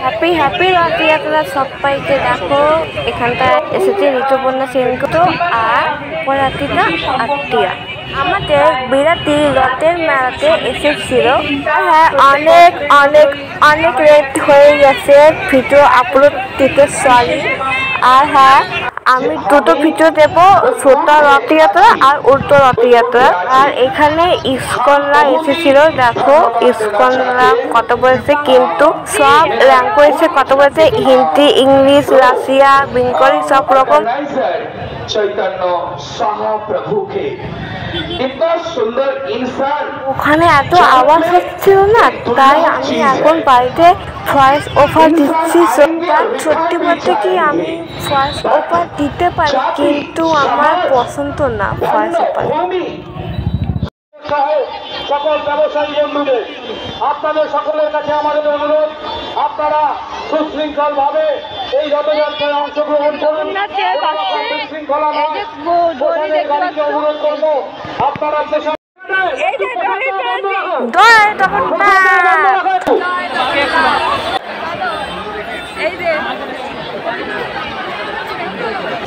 Happy happy Rathyatra সবাইকে। দেখো এখানটায় এসেছে ঋতুপর্ণা সেনগুপ্ত আর পরাতিতা আত্মীয়া আমাদের বিরাটি রথের মেলাতে এসেছিল। হ্যাঁ, অনেক অনেক অনেক লেট হয়ে গেছে ভিডিও আপলোড দিতে, সরি। আর হ্যাঁ, আমি দুটো ভিডিও দেবো, ছোট রথযাত্রা আর উল্টো রথযাত্রা। আর এখানে ইস্কনরা এসেছিল। দেখো ইস্কনরা কত বলেছে, কিন্তু সব ল্যাঙ্গুয়েজে কত বলেছে, হিন্দি, ইংলিশ, রাশিয়া, বেঙ্গলি, সব রকম। चैतन्य महाप्रभुকে इतना सुंदर इंसान। ওখানে এত আওয়াজ হচ্ছিল না, তাই আমি এখন বাড়িতে ভয়েস ওভার দিচ্ছি। সত্যি বলতে কি আমি ভয়েস ওভার দিতে পারি, কিন্তু আমার পছন্দ না ভয়েস ওভার। সকল ব্যবসায়ী বন্ধুদের, আপনাদের সকলের কাছে আমাদের অনুরোধ, আপনারা সুশৃঙ্খল ভাবে এই রথযাত্রায় অংশগ্রহণ করুন। শৃঙ্খলা গাড়িকে অনুরোধ করবো আপনারা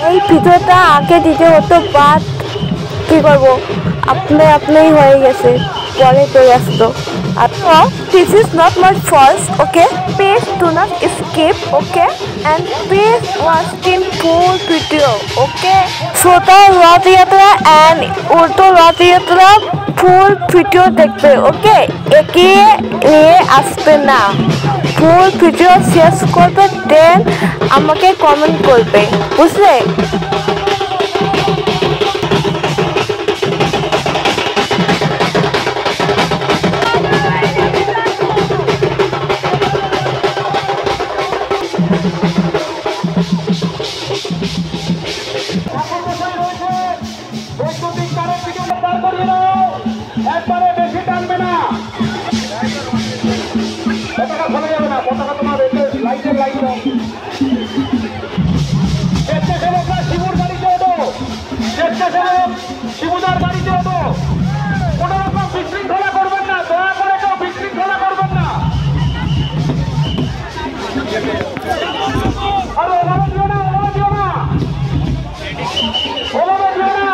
এই ভিডিওটা আগে দিতে হতো, বাট কি করবো, আপনি হয়ে গেছে, পরে চলে আসতো। This is not my fault, okay? Please do not skip, okay? And please watch the full video, okay? ছোটো রথযাত্রা and উল্টো রথযাত্রা ফুল ভিডিও দেখবে, ওকে? এগিয়ে নিয়ে আসবে না, ফুল ভিডিও শেষ করবে, দেন আমাকে কমেন্ট করবে, বুঝলে? একবারে বেশি টানবে না, পতাকা ফেলে যাবে না, পতাকা তোমার লাইটের লাইট স্বেচ্ছাসেবকরা শিবুর গাড়িতে ওঠো, স্বেচ্ছাসেবক শিবুদার গাড়িতে ওঠো। কোনো রকম বিশৃঙ্খলা করবেন না, দয়া করে কেউ বিশৃঙ্খলা করবেন না। আরে ওভাবে দিও না, ওভাবে দিও না, ওভাবে দিও না।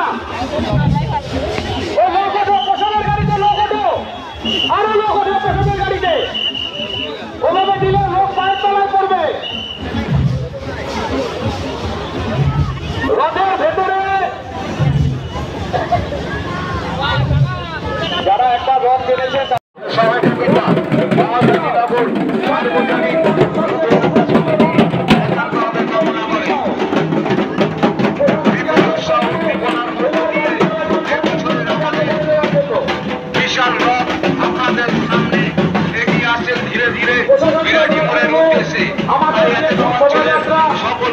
ওই লোক ওঠো, প্রসাদের গাড়িতে লোক ওঠো, আরো লোক ওঠো প্রসাদের গাড়িতে। ওভাবে দিলে লোক পায়ের তলায় পড়বে। রথের ভেতরে যারা একটা রথ কিনেছে সবাই বিশাল রথ আপনাদের সামনে এগিয়ে আসছে ধীরে ধীরে বিরাটি মোড়ের উদ্দেশ্যে। সকল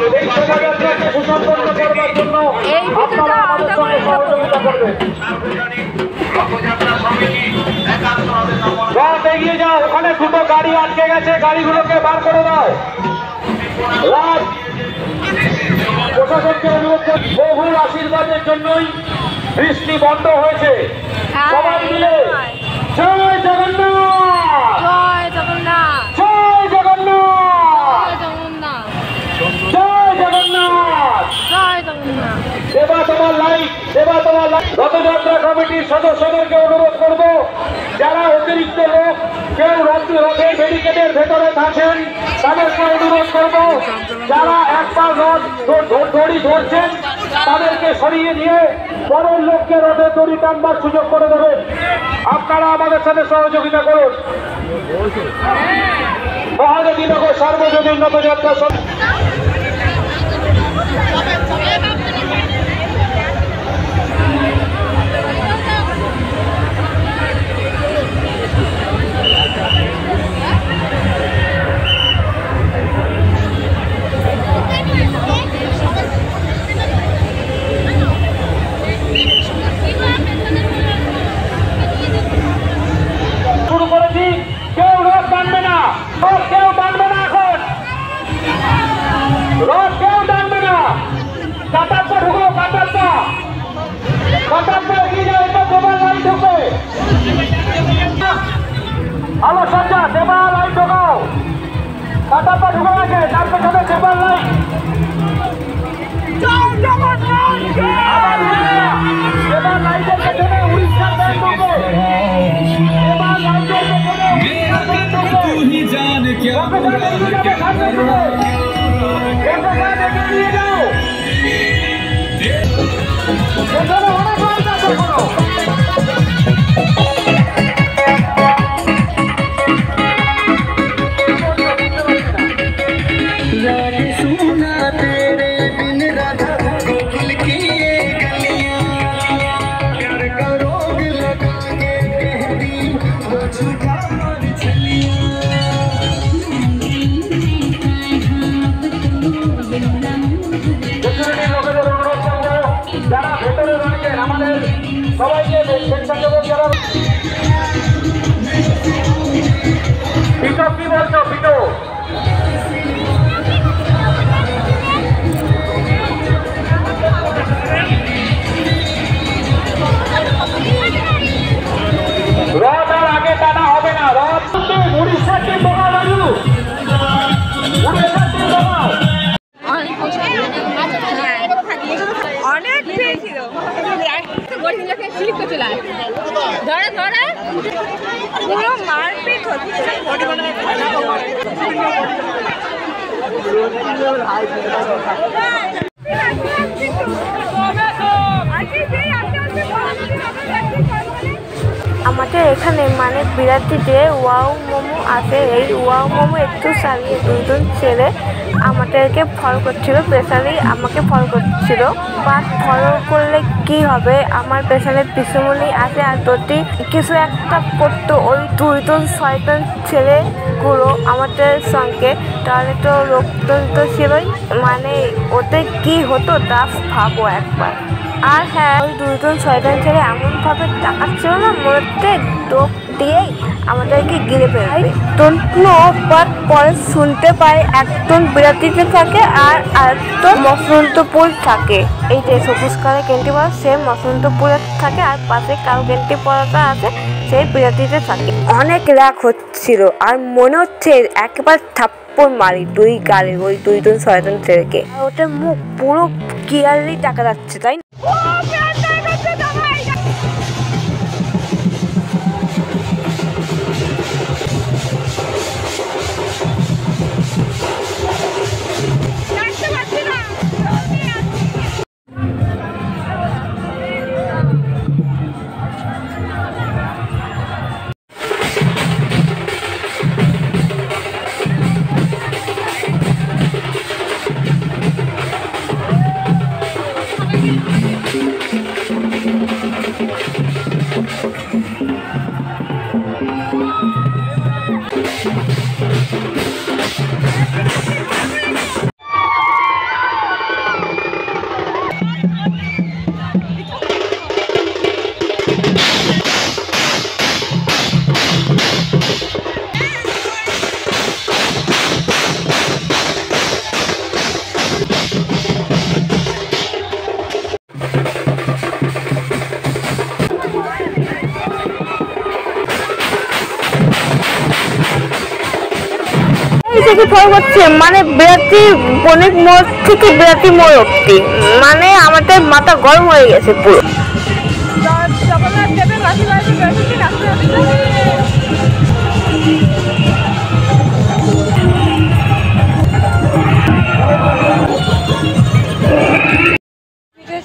রথ এগিয়ে যাও, ওখানে দুটো গাড়ি আটকে গেছে, গাড়িগুলোকে বার করে দাও। রাত প্রশাসনকে অনুরোধ করছি, বহুর আশীর্বাদের জন্যই বৃষ্টি বন্ধ হয়েছে। সবাই মিলে জয় জগন্নাথ, জয় জগন্নাথ, জয় জগন্নাথ, জয় জগন্নাথ, জয় জগন্নাথ। জয় জগন্নাথ। সেবা তোমার লাইফ, সেবা তোমার লাইফ। রথযাত্রা কমিটির সদস্যদেরকে অনুরোধ করব, যারা অতিরিক্ত লোক কেউ রথের ব্যারিকেডের ভেতরে থাকেন তাদেরকে অনুরোধ করব, যারা একবার রথ দড়ি ধরছেন তাদেরকে সরিয়ে দিয়ে বড় লোককে রথের দড়ি টানবার সুযোগ করে দেবেন। আপনারা আমাদের সাথে সহযোগিতা করুন। মহানদীনগর সার্বজনীন রথযাত্রা শুরু করেছি। কেউ রথ টানবে না, কেউ টানবে না এখন। আলো সজ্জা দেবা লাইট ঢোকাও, কাটাটা ঢুকে গেছে, তার পেছনে দেবার লাইট। এবার লাইটের পেছনে উড়িষ্যার ব্যান্ড ঢুকে, এবার লাইটের পেছনে উড়িষ্যার ব্যান্ড ঢুকে। এগিয়ে যাও, পেছনে অনেক লাইট আছে এখনো। যারা ভেতরে রয়েছেন আমাদের সবাইকে স্বেচ্ছাসেবক যারা পিটো কি বলছো পিটো রথ আর আগে টানা হবে না। রথ উড়িষ্যার টিম ঢোকাও, রাজু উড়িষ্যার টিম ঢোকাও। অনেক পেয়েছিল ধরে ধরে পুরো মারপিট হচ্ছে। আমাদের এখানে মানে বিরাটিতে ওয়াও মোমো আছে। এই ওয়াও মোমো একটু চালিয়ে দুজন ছেলে আমাদেরকে ফলো করছিল, স্পেশালি আমাকে ফলো করছিল। বাট ফলো করলে কি হবে, আমার পেছনে পিছুমনি আছে আর যদি কিছু একটা করতো ওই দুইজন শয়তান ছেলেগুলো আমাদের সঙ্গে, তাহলে তো লোকজন তো ছিলই, মানে ওতে কি হতো তা ভাবো একবার। আর হ্যাঁ, ওই দুজন শয়তান ছেলে এমনভাবে তাকাচ্ছিল না, মধ্যে ডোক দিয়েই আমাদেরকে গিলে ফেলবে। বাট পরে শুনতে পাই একজন বিরাটিতে থাকে আর আরেকজন বসন্তপুর থাকে। এই যে সবুজ কালো গেঞ্জি পরা সে বসন্তপুরে থাকে আর পাশে কালো গেঞ্জি পরাটা আছে সেই বিরাটিতে থাকে। অনেক রাগ হচ্ছিল আর মনে হচ্ছে একবার থাপ্পড় মারি দুই গালে ওই দুইজন শয়তান ছেলেকে। ওটার মুখ পুরো ক্লিয়ারলি দেখা যাচ্ছে, তাই না? মানে বিরাটি বণিক মোড় থেকে বিরাটি মোড় অব্দি, মানে আমাদের মাথা গরম হয়ে গেছে পুরো।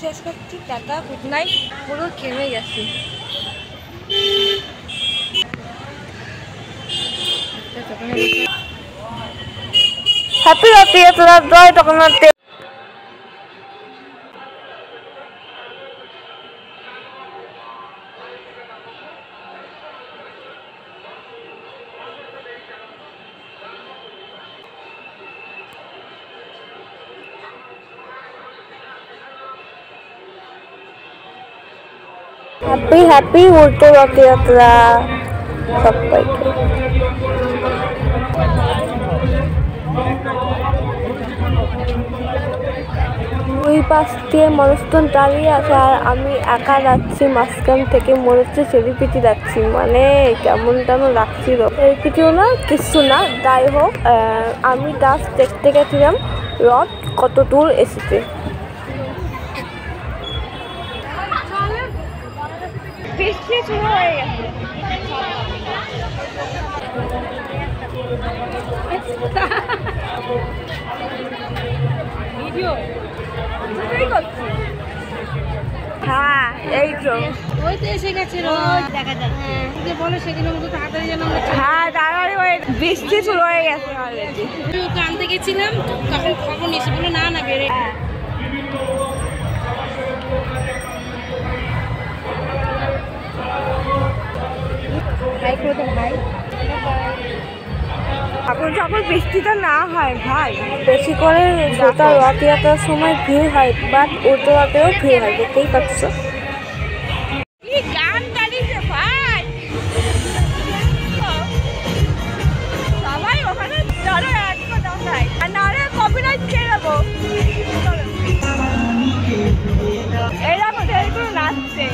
শেষ করছি, টাটা, গুড নাইট। পুরো ঘেমে গেছি। হ্যাপি রথযাত্রা, জয় জগন্নাথ দেব। হ্যাপি হ্যাপি উল্টো রথযাত্রা সবাইকে। দুই পাশ দিয়ে মানুষজন দাঁড়িয়ে আছে আর আমি একা যাচ্ছি মাঝখান থেকে, মনে হচ্ছে সেলিব্রিটি যাচ্ছি, মানে কেমন তেমন লাগছিল। সেলিব্রিটিও না, কিছু না, যাই হোক আমি জাস্ট দেখতে গেছিলাম রথ কত দূর এসেছে। বৃষ্টি শুরু হয়ে গেছে। হ্যাঁ এই তো ওই তো এসে গেছে দেখা যায়। হ্যাঁ বলো সেখানে মতো তাড়াতাড়ি যেন হ্যাঁ তাড়াতাড়ি ওই বৃষ্টি শুরু হয়ে গেছে অলরেডি। ওকে আনতে গেছিলাম তখন খবর নিয়েছে, বলো না না বেড়ে ভাই করে দেন ভাই। এখন যখন বৃষ্টিটা না হয় ভাই, বেশি করে ছোটা রথযাত্রার সময় ভিড় হয়, বাট উল্টোতেও ভিড় হয়, দেখতেই পাচ্ছ। গান গাড়িছে ভাই, সবাই ওখানে ধরো একটু দরকার আর নাহলে কপিরাইট খেয়ে যাবো। এইরকম এইগুলো নাচছে,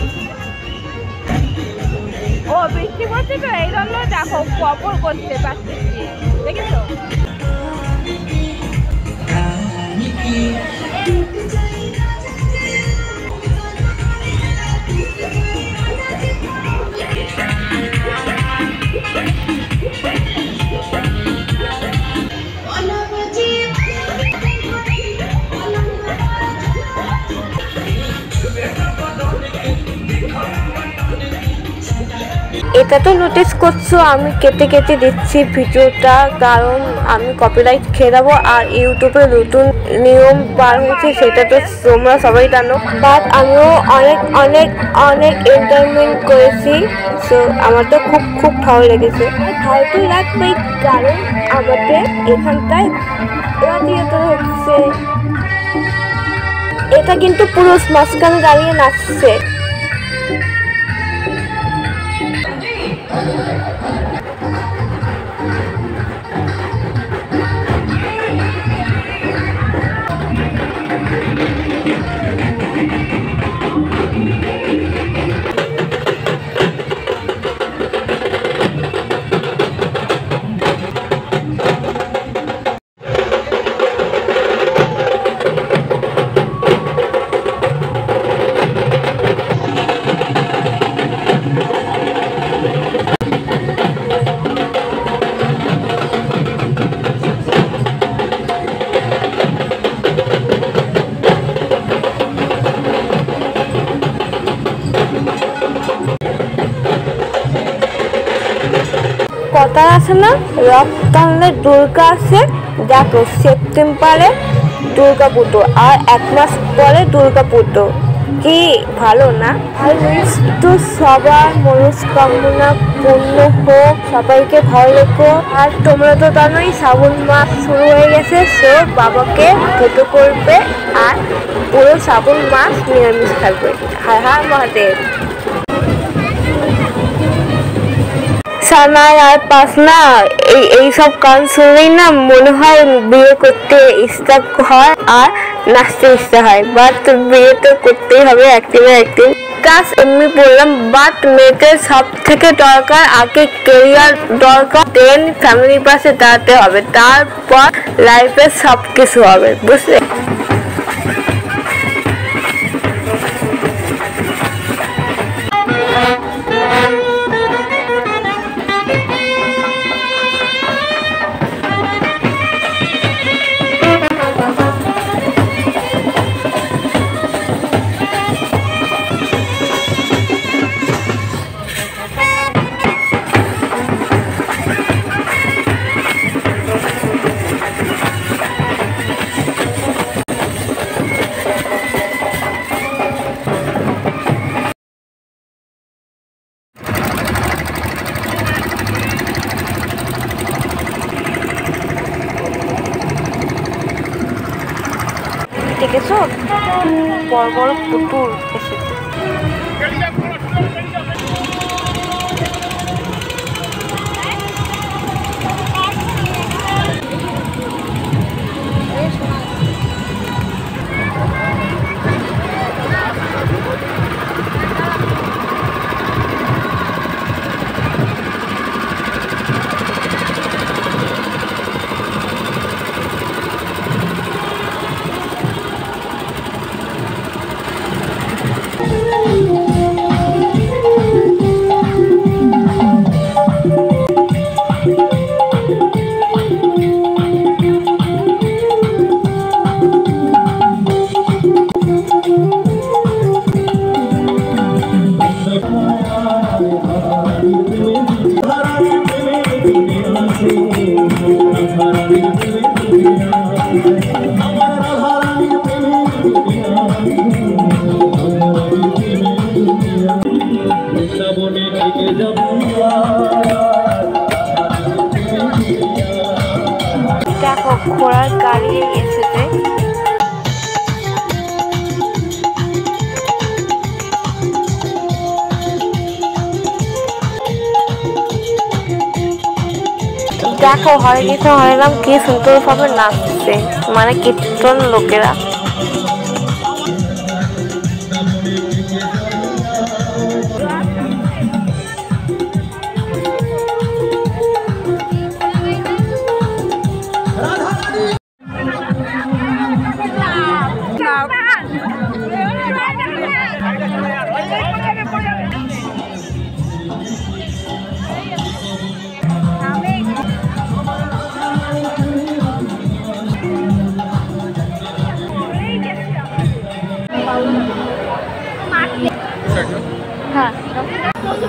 ও বৃষ্টি পড়ছে তো এই জন্য দেখো কপর করতে পারছি, দেখেছো? এটা তো নোটিস করছো আমি কেটে কেটে দিচ্ছি ভিডিওটা, কারণ আমি কপিরাইট খেয়ে যাবো। আর ইউটিউবে নতুন নিয়ম বার হয়েছে, সেটা তো তোমরা সবাই জানো, বাট আমিও অনেক অনেক অনেক এন্টারটেইনমেন্ট করেছি। সো আমার তো খুব খুব ভালো লেগেছে। ভালো লাগবে কারণ আমাদের এখানটায় রথযাত্রা হচ্ছে, এটা কিন্তু পুরুষ মাঝখানে দাঁড়িয়ে নাচছে। কথা আছে না, রথ টানলে দুর্গা আছে, দেখো সেপ্টেম্বরে দুর্গা পুজো আর 1 মাস পরে দুর্গা পুজো, কি ভালো না? আর তো সবার মনস্কামনা পূর্ণ হোক, সবাইকে ভালো রেখো। আর তোমরা তো জানোই শ্রাবণ মাস শুরু হয়ে গেছে, সো বাবাকে পুজো করবে আর পুরো শ্রাবণ মাস নিরামিষ থাকবে। হর হর মহাদেব। সানাই আর পাসনা এইসব গান শুনলেই না মনে হয় বিয়ে করতে ইচ্ছা হয় আর নাচতে ইচ্ছা হয়, বাট বিয়ে তো করতেই হবে একদিন না একদিন। কাজ এমনি বললাম, বাট মেয়েদের সব থেকে দরকার আগে কেরিয়ার দরকার, দেন ফ্যামিলির পাশে দাঁড়াতে হবে, তারপর লাইফে সব কিছু হবে, বুঝলে? দেখেছো বড় বড় পুতুল এসেছে। দেখো হরে কৃষ্ণ হরে রাম কি সুন্দরভাবে নাচছে, মানে কীর্তন লোকেরা।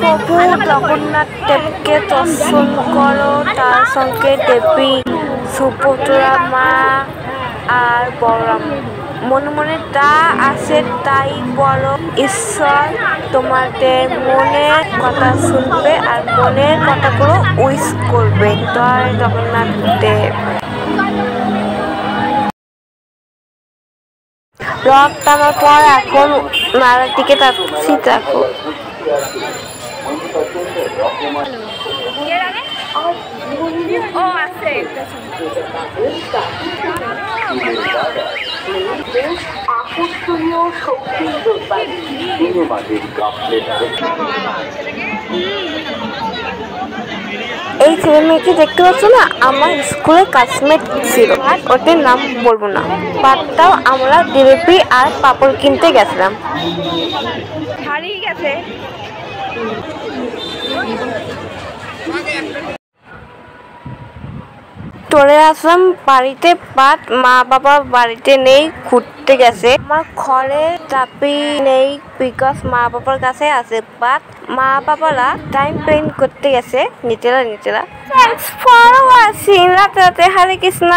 প্রভু জগন্নাথ দেবকে দর্শন করো, তার সঙ্গে দেবী সুভদ্রা মা আর বলরাম। মনে মনে তা আসে তাই বলো, ঈশ্বর তোমাদের মনের কথা শুনবে আর মনের কথাগুলো উইশ করবে। জয় জগন্নাথ দেব। রথ টানার পর এখন মেলার দিকে তাচ্ছি, দেখো। এই ছেলে মেয়েকে দেখতে পাচ্ছ না, আমার স্কুলের ক্লাসমেট ছিল, ওদের নাম বলবো না। বাদটাও আমরা জিলিপি আর পাপড় কিনতে গেছিলাম, হারিয়ে গেছে। চলে আসলাম বাড়িতে। বাদ মা বাবা বাড়িতে নেই, ঘুরতে গেছে। আমার ঘরে চাবি নেই, বিকজ মা বাবার কাছে আছে। বাদ মা বাবারা টাইম স্পেন্ড করতে গেছে নিজেরা। Thanks for watching. রাতে রাতে হরে কৃষ্ণ।